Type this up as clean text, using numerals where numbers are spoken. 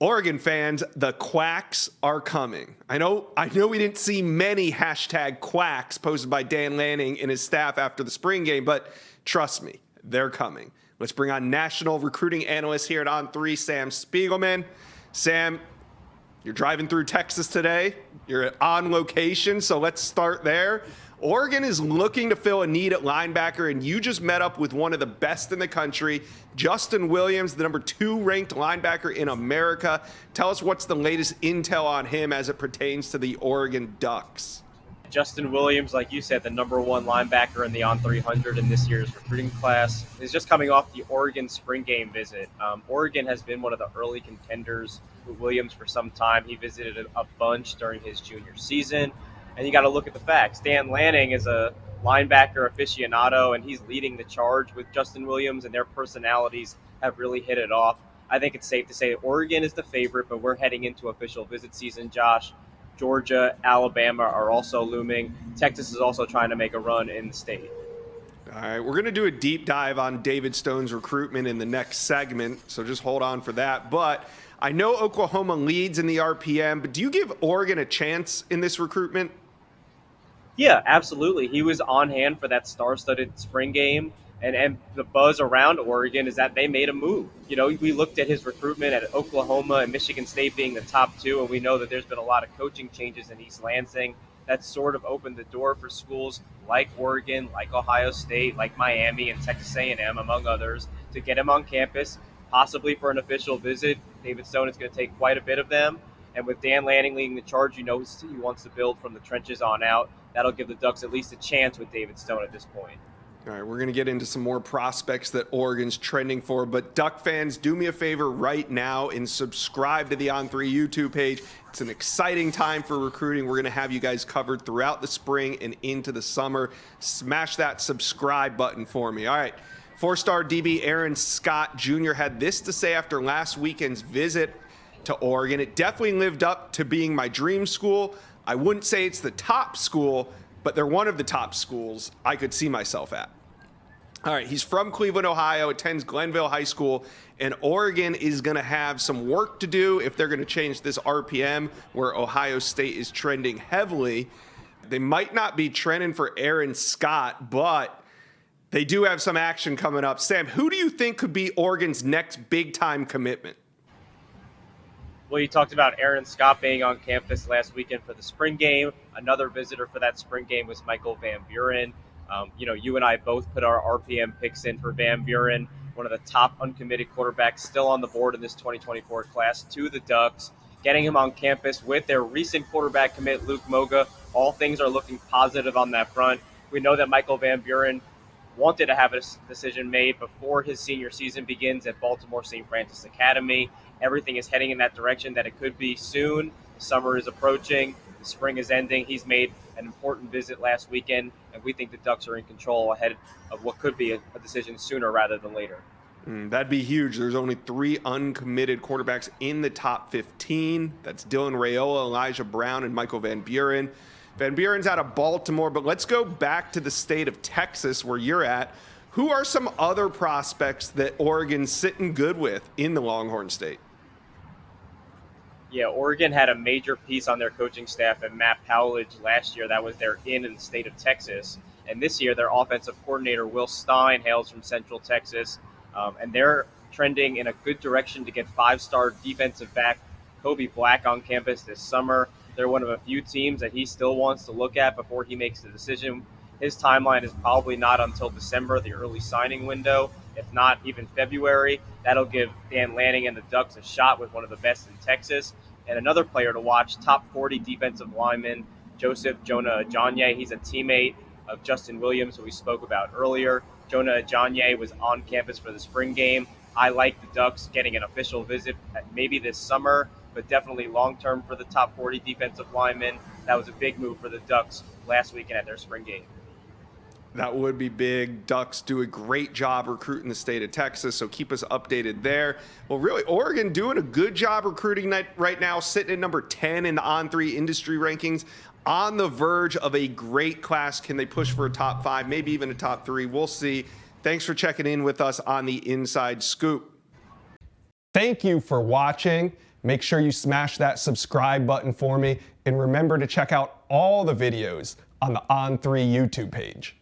Oregon fans, the quacks are coming. I know we didn't see many hashtag quacks posted by Dan Lanning and his staff after the spring game, but trust me, they're coming. Let's bring on national recruiting analyst here at On3, Sam Spiegelman. Sam, you're driving through Texas today. You're on location, so let's start there. Oregon is looking to fill a need at linebacker, and you just met up with one of the best in the country, Justin Williams, the number 2 ranked linebacker in America. Tell us what's the latest intel on him as it pertains to the Oregon Ducks. Justin Williams, like you said, the number 1 linebacker in the On300 in this year's recruiting class, is just coming off the Oregon spring game visit. Oregon has been one of the early contenders with Williams for some time. He visited a bunch during his junior season. And you got to look at the facts. Dan Lanning is a linebacker aficionado, and he's leading the charge with Justin Williams, and their personalities have really hit it off. I think it's safe to say that Oregon is the favorite, but we're heading into official visit season, Josh. Georgia, Alabama are also looming. Texas is also trying to make a run in the state. All right, we're going to do a deep dive on David Stone's recruitment in the next segment, so just hold on for that. But I know Oklahoma leads in the RPM, but do you give Oregon a chance in this recruitment? Yeah, absolutely. He was on hand for that star-studded spring game, and the buzz around Oregon is that they made a move. You know, we looked at his recruitment at Oklahoma and Michigan State being the top 2, and we know that there's been a lot of coaching changes in East Lansing that sort of opened the door for schools like Oregon, like Ohio State, like Miami and Texas A&M, among others, to get him on campus, possibly for an official visit. David Stone is going to take quite a bit of them. And with Dan Lanning leading the charge, you know he wants to build from the trenches on out. That'll give the Ducks at least a chance with David Stone at this point. All right, we're going to get into some more prospects that Oregon's trending for, but Duck fans, do me a favor right now and subscribe to the On3 YouTube page. It's an exciting time for recruiting. We're going to have you guys covered throughout the spring and into the summer. Smash that subscribe button for me. All right, 4-star DB Aaron Scott Jr. had this to say after last weekend's visit to Oregon. It definitely lived up to being my dream school. I wouldn't say it's the top school, but they're one of the top schools I could see myself at. All right, he's from Cleveland, Ohio, attends Glenville High School, and Oregon is going to have some work to do if they're going to change this RPM where Ohio State is trending heavily. They might not be trending for Aaron Scott, but they do have some action coming up. Sam, who do you think could be Oregon's next big-time commitment? Well, you talked about Aaron Scott being on campus last weekend for the spring game. Another visitor for that spring game was Michael Van Buren. You and I both put our RPM picks in for Van Buren, one of the top uncommitted quarterbacks still on the board in this 2024 class, to the Ducks. Getting him on campus with their recent quarterback commit, Luke Moga. All things are looking positive on that front. We know that Michael Van Buren wanted to have a decision made before his senior season begins at Baltimore St. Francis Academy. Everything is heading in that direction that it could be soon. The summer is approaching. The spring is ending. He's made an important visit last weekend, and we think the Ducks are in control ahead of what could be a decision sooner rather than later. That'd be huge. There's only 3 uncommitted quarterbacks in the top 15. That's Dylan Raiola, Elijah Brown, and Michael Van Buren. Van Buren's out of Baltimore, but let's go back to the state of Texas where you're at. Who are some other prospects that Oregon's sitting good with in the Longhorn State? Yeah, Oregon had a major piece on their coaching staff at Matt Powledge last year. That was their in the state of Texas. And this year, their offensive coordinator, Will Stein, hails from Central Texas. And they're trending in a good direction to get 5-star defensive back Kobe Black on campus this summer. They're one of a few teams that he still wants to look at before he makes the decision. His timeline is probably not until December, the early signing window, if not even February. That'll give Dan Lanning and the Ducks a shot with one of the best in Texas. And another player to watch, top 40 defensive lineman, Joseph Jonah Ajonye. He's a teammate of Justin Williams, who we spoke about earlier. Jonah Ajonye was on campus for the spring game. I like the Ducks getting an official visit maybe this summer, but definitely long-term for the top 40 defensive linemen. That was a big move for the Ducks last weekend at their spring game. That would be big. Ducks do a great job recruiting the state of Texas, so keep us updated there. Well, really, Oregon doing a good job recruiting right now, sitting at number 10 in the On3 industry rankings, on the verge of a great class. Can they push for a top 5, maybe even a top 3? We'll see. Thanks for checking in with us on the Inside Scoop. Thank you for watching. Make sure you smash that subscribe button for me, and remember to check out all the videos on the On3 YouTube page.